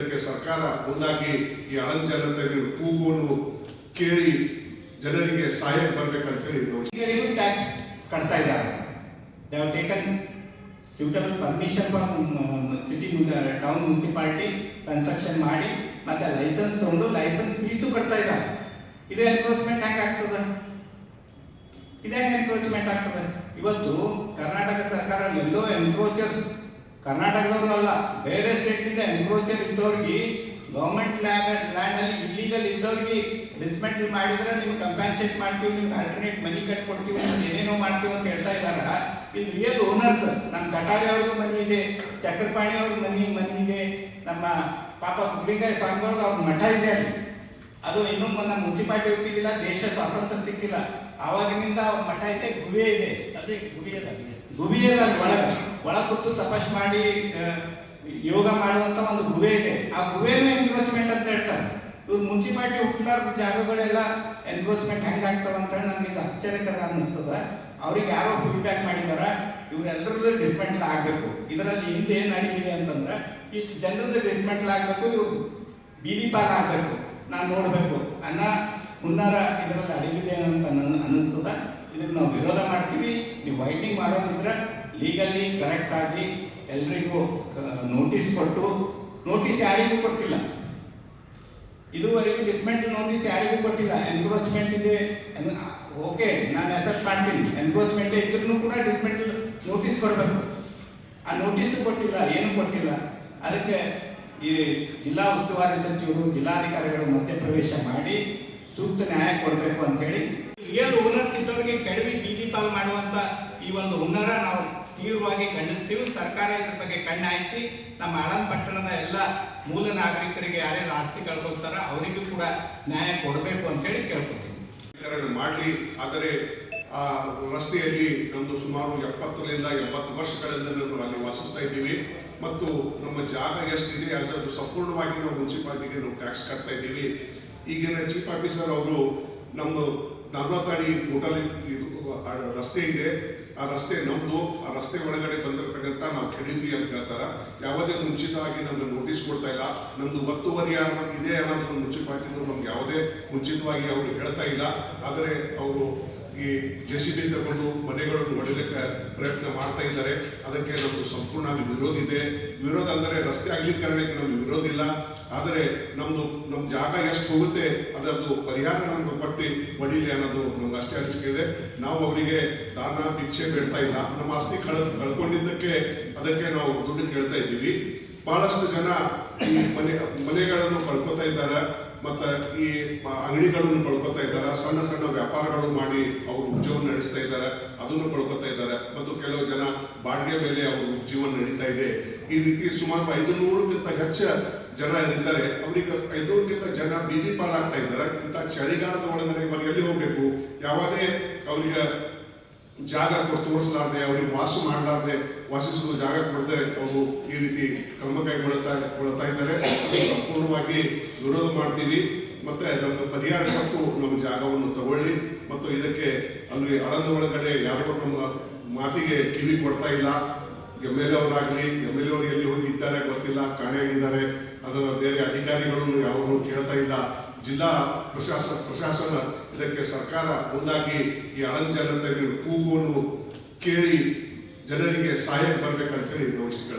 ಇದಕ್ಕೆ ಸರ್ಕಾರ ಮುಂದಾಗಿ ಈ ಆಳಂದ ಜನತೆಯ ಕೂಗುವನ್ನು ಕೇಳಿ ಜನರಿಗೆ ಸಹಾಯ ಬರಬೇಕಂತ ಹೇಳಿ ಟ್ಯಾಕ್ಸ್ ಕಟ್ತಾ ಇದ್ದಾರೆ. They have taken suitable permission from city town municipality construction ಮಾಡಿ ಮತ್ತೆ ಲೈಸೆನ್ಸ್ ತಗೊಂಡು ಲೈಸೆನ್ಸ್ ಫೀಸು ಕಟ್ತಾ ಇದ್ದಾರೆ. ಇದು ಎನ್ಕ್ರೋಚ್ಮೆಂಟ್ ಹೆಂಗೆ ಆಗ್ತದೆ? ಇದು ಹೆಂಗೆ ಎನ್ಕ್ರೋಚ್ಮೆಂಟ್ ಆಗ್ತದೆ? ಇವತ್ತು ಕರ್ನಾಟಕ ಸರ್ಕಾರ ಎಲ್ಲೋ ಎನ್ಕ್ರೋಚರ್ಸ್ ಕರ್ನಾಟಕದವರು ಅಲ್ಲ, ಬೇರೆ ಸ್ಟೇಟ್ನಿಂದ ಎನ್ಕ್ರೋಚರ್ ಇದ್ದವ್ರಿಗೆ ಗೌರ್ಮೆಂಟ್ ಲ್ಯಾಂಡಲ್ಲಿ ಇಲ್ಲೀಗಲ್ ಇದ್ದವ್ರಿಗೆ ಡಿಸ್ಮೆಂಟಲ್ ಮಾಡಿದ್ರೆ ನಿಮ್ಗೆ ಕಂಪನ್ಸೇಟ್ ಮಾಡ್ತೀವಿ, ನಿಮ್ಗೆ ಆಲ್ಟರ್ನೇಟ್ ಮನಿ ಕಟ್ಕೊಡ್ತೀವಿ, ಏನೇನೋ ಮಾಡ್ತೀವಿ ಅಂತ ಹೇಳ್ತಾ ಇದ್ದಾರೆ. ಇಲ್ಲಿ ರಿಯಲ್ ಓನರ್ಸ್ ನಮ್ಮ ಕಟಾರಿ ಅವ್ರದ್ದು ಮನಿ ಇದೆ, ಚಕ್ರಪಾಣಿ ಅವ್ರದ್ದು ಮನಿ ಇದೆ, ನಮ್ಮ ಪಾಪ ಗುಳಿಗಾಯಿ ಸ್ವಾಮಿಗಳದ್ದು ಅವ್ರ ಮಠ ಇದೆ ಅಲ್ಲಿ. ಅದು ಇನ್ನೂ ನಮ್ಮ ಮುನ್ಸಿಪಾಲಿಟಿ ಹುಟ್ಟಿದಿಲ್ಲ, ದೇಶ ಸ್ವಾತಂತ್ರ್ಯ ಸಿಕ್ಕಿಲ್ಲ, ಆವಾಗಿನಿಂದ ಅವ್ರ ಮಠ ಇದೆ, ಗುಬೆ ಇದೆ. ಅದೇ ಗುಬಿ ಅದ ಒಳ ಕೂತು ತಪಸ್ ಮಾಡಿ ಯೋಗ ಮಾಡುವಂತ ಒಂದು ಗುಹೆ ಇದೆ. ಆ ಗುಹೆನೂ ಎನ್ಕ್ರೋಚ್ಮೆಂಟ್ ಅಂತ ಹೇಳ್ತಾರೆ. ಇವ್ರು ಮುನ್ಸಿಪಾಲಿಟಿ ಹುಟ್ಟಲಾರ್ದ ಜಾಗಗಳೆಲ್ಲ ಎನ್ಕ್ರೋಚ್ಮೆಂಟ್ ಹೆಂಗಾಗ್ತವೆ ಅಂತ ಹೇಳಿ ನಮ್ಗೆ ಇದು ಆಶ್ಚರ್ಯಕರ ಅನ್ನಿಸ್ತದ. ಅವ್ರಿಗೆ ಯಾರೋ ಫೀಡ್ಬ್ಯಾಕ್ ಮಾಡಿದಾರ, ಇವರೆಲ್ಲರದ್ದು ಡಿಸ್ಮೆಂಟ್ಲ್ ಆಗಬೇಕು. ಇದರಲ್ಲಿ ಹಿಂದೆ ಏನು ನಡೀತಿದೆ ಅಂತಂದ್ರೆ ಇಷ್ಟು ಜನರದ್ದು ಡಿಸ್ಮೆಂಟ್ಲ್ ಆಗಬೇಕು, ಇವ್ರು ಬೀದಿ ಪಾಲ್ ಆಗಬೇಕು, ನಾನು ನೋಡಬೇಕು ಅನ್ನೋ ಹುನ್ನಾರ ಇದರಲ್ಲಿ ಅಡಗಿದೆ ಅಂತ ಅನ್ನಿಸ್ತದ. ಇದಕ್ಕೆ ನಾವು ವಿರೋಧ ಮಾಡ್ತೀವಿ. ನೀವು ವೈಡ್ನಿಂಗ್ ಮಾಡೋದಿದ್ರೆ ಲೀಗಲ್ಲಿ ಕರೆಕ್ಟ್ ಆಗಿ ಎಲ್ರಿಗೂ ನೋಟಿಸ್ ಕೊಟ್ಟು, ನೋಟಿಸ್ ಯಾರಿಗೂ ಕೊಟ್ಟಿಲ್ಲ ಇದುವರೆಗೂ, ಡಿಸ್ಮೆಂಟಲ್ ನೋಟಿಸ್ ಯಾರಿಗೂ ಕೊಟ್ಟಿಲ್ಲ. ಎನ್ಕ್ರೋಚ್ಮೆಂಟ್ ಇದೆ ಓಕೆ, ನಾನು ಅಸೆಪ್ಟ್ ಮಾಡ್ತೀನಿ, ಎನ್ಕ್ರೋಚ್ಮೆಂಟ್ ಇದ್ರೂ ಕೂಡ ಡಿಸ್ಮೆಂಟಲ್ ನೋಟಿಸ್ ಕೊಡಬೇಕು. ಆ ನೋಟಿಸು ಕೊಟ್ಟಿಲ್ಲ, ಏನೂ ಕೊಟ್ಟಿಲ್ಲ. ಅದಕ್ಕೆ ಈ ಜಿಲ್ಲಾ ಉಸ್ತುವಾರಿ ಸಚಿವರು, ಜಿಲ್ಲಾಧಿಕಾರಿಗಳು ಮಧ್ಯಪ್ರವೇಶ ಮಾಡಿ ಸೂಕ್ತ ನ್ಯಾಯ ಕೊಡಬೇಕು ಅಂತೇಳಿ ರಿಯಲ್ ಓನರ್ಸ್ ಇದ್ದವರಿಗೆ ಕೆಡವಿ ಬೀದಿ ಪಾಲ್ ಮಾಡುವಂತ ಈ ಒಂದು ಹುನ್ನಾರ ನಾವು ತೀವ್ರವಾಗಿ ಖಂಡಿಸ್ತೀವಿ. ಸರ್ಕಾರ ಇದ್ರ ಬಗ್ಗೆ ಕಣ್ಣಾಯಿಸಿ ನಮ್ಮ ಆಳಂದ ಪಟ್ಟಣದ ಎಲ್ಲ ಮೂಲ ನಾಗರಿಕರಿಗೆ ಯಾರ್ಯಾರು ಆಸ್ತಿ ಕಳ್ಕೊಳ್ತಾರ ಅವರಿಗೂ ಕೂಡ ನ್ಯಾಯ ಕೊಡಬೇಕು ಅಂತೇಳಿ ಕೇಳ್ಕೊತೀವಿ. ಮಾಡಲಿ. ಆದರೆ ಆ ರಸ್ತೆಯಲ್ಲಿ ನಮ್ಮದು ಸುಮಾರು 70ರಿಂದ 80 ವರ್ಷಗಳಿಂದ ನಾವು ಅಲ್ಲಿ ವಾಸಿಸ್ತಾ ಇದ್ದೀವಿ ಮತ್ತು ನಮ್ಮ ಜಾಗ ಎಷ್ಟಿದೆ ಅದರದ್ದು ಸಂಪೂರ್ಣವಾಗಿ ನಾವು ಮುನ್ಸಿಪಾಲಿಟಿಗೆ ನಾವು ಟ್ಯಾಕ್ಸ್ ಕಟ್ತಾ ಇದ್ದೀವಿ. ಈಗಿನ ಚೀಫ್ ಆಫೀಸರ್ ಅವರು ನಮ್ಮದು 40 ಅಡಿ ಟೋಟಲ್ ಇದು ರಸ್ತೆ ಇದೆ, ಆ ರಸ್ತೆ ನಮ್ಮದು, ಆ ರಸ್ತೆ ಒಳಗಡೆ ಬಂದಿರತಕ್ಕಂಥ ನಾವು ಕೆಡಿದ್ವಿ ಅಂತ ಹೇಳ್ತಾರೆ. ಯಾವುದೇ ಮುಂಚಿತವಾಗಿ ನಮ್ಗೆ ನೋಟಿಸ್ ಕೊಡ್ತಾ ಇಲ್ಲ. ನಮ್ಮದು ಒತ್ತುವರಿ ಇದೆ ಅನ್ನೋದು ಮುನ್ಸಿಪಾಲಿಟಿದು ನಮ್ಗೆ ಯಾವುದೇ ಮುಂಚಿತವಾಗಿ ಅವರು ಹೇಳ್ತಾ ಇಲ್ಲ. ಆದರೆ ಅವರು ಈ JCB ತಗೊಂಡು ಮನೆಗಳನ್ನು ಹೊಡೆಯಲಿಕ್ಕೆ ಪ್ರಯತ್ನ ಮಾಡ್ತಾ ಇದ್ದಾರೆ. ಅದಕ್ಕೆ ನಮ್ಮದು ಸಂಪೂರ್ಣ ವಿರೋಧ ಇದೆ. ವಿರೋಧ ಅಂದರೆ ರಸ್ತೆ ಅಗಲೀಕರಣಕ್ಕೆ ನಮ್ಗೆ ವಿರೋಧ ಇಲ್ಲ. ಆದರೆ ನಮ್ಮ ಜಾಗ ಎಷ್ಟು ಹೋಗುತ್ತೆ ಅದರದ್ದು ಪರಿಹಾರ ನಮ್ಗೆ ಕೊಟ್ಟು ಹೊಡಿಲಿ ಅನ್ನೋದು ನಮ್ಗೆ ಅಷ್ಟೇ ಅನಿಸಿಕೆ ಇದೆ. ನಾವು ಅವರಿಗೆ ದಾನ ಭಿಕ್ಷೆ ಬೇಡ್ತಾ ಇಲ್ಲ. ನಮ್ಮ ಆಸ್ತಿ ಕಳ್ಕೊಂಡಿದ್ದಕ್ಕೆ ಅದಕ್ಕೆ ನಾವು ದುಡ್ಡು ಕೇಳ್ತಾ ಇದ್ದೀವಿ. ಬಹಳಷ್ಟು ಜನ ಈ ಮನೆಗಳನ್ನು ಕಳ್ಕೊತಾ ಇದ್ದಾರೆ, ಮತ್ತು ಈ ಅಂಗಡಿಗಳನ್ನು ಕಳ್ಕೊತಾ ಇದ್ದಾರೆ, ಸಣ್ಣ ಸಣ್ಣ ವ್ಯಾಪಾರಗಳು ಮಾಡಿ ಅವರು ಜೀವನ ನಡೆಸ್ತಾ ಇದ್ದಾರೆ, ಅದನ್ನು ಕಳ್ಕೊತಾ ಇದ್ದಾರೆ. ಮತ್ತು ಕೆಲವು ಜನ ಬಾಡಿಗೆ ಮೇಲೆ ಅವರು ಜೀವನ ನಡೀತಾ ಇದೆ. ಈ ರೀತಿ ಸುಮಾರು 500ಕ್ಕಿಂತ ಹೆಚ್ಚು ಜನ ಇದ್ದಾರೆ. ಅವ್ರಿಗೆ 500ಕ್ಕಿಂತ ಜನ ಬೀದಿ ಪಾಲಾಗ್ತಾ ಇದ್ದಾರೆ. ಇಂಥ ಚಳಿಗಾಲದ ಒಳಗಡೆ ಇವಾಗ ಎಲ್ಲಿ ಹೋಗ್ಬೇಕು, ಯಾವುದೇ ಅವರಿಗೆ ಜಾಗ ತೋರಿಸಲಾರ್ದೆ, ಅವ್ರಿಗೆ ಮಾಡಲಾರ್ದೆ, ವಾಸಿಸಲು ಜಾಗ ಕೊಡದೆ ಅವರು ಈ ರೀತಿ ಕ್ರಮ ಕೈಗೊಳ್ತಾ ಇದ್ದಾರೆ. ಸಂಪೂರ್ಣವಾಗಿ ವಿರೋಧ ಮಾಡ್ತೀವಿ. ಮತ್ತೆ ನಮ್ಮ ಪರಿಹಾರ ಕೊಟ್ಟು ನಮ್ಮ ಜಾಗವನ್ನು ತಗೊಳ್ಳಿ. ಮತ್ತು ಇದಕ್ಕೆ ಅಲ್ಲಿ ಆಳಂದ ಒಳಗಡೆ ಯಾರೋ ನಮ್ಮ ಮಾತಿಗೆ ಕಿವಿ ಕೊಡ್ತಾ ಇಲ್ಲ. MLA ಅವರಾಗಲಿ, MLA ಅವರು ಎಲ್ಲಿ ಹೋಗಿದ್ದಾರೆ ಗೊತ್ತಿಲ್ಲ, ಕಾಣೆಯಾಗಿದ್ದಾರೆ. ಅದರ ಬೇರೆ ಅಧಿಕಾರಿಗಳನ್ನು ಯಾವಾಗಲೂ ಕೇಳ್ತಾ ಇಲ್ಲ. ಜಿಲ್ಲಾ ಪ್ರಶಾಸನ ಇದಕ್ಕೆ ಸರ್ಕಾರ ಮುಂದಾಗಿ ಈ ಆಳಂದ ಜನತೆಯ ಕೂಗುವನ್ನು ಕೇಳಿ ಜನರಿಗೆ ಸಹಾಯ ಬರಬೇಕಂತ ಹೇಳಿ ನಾವು ಇಷ್ಟ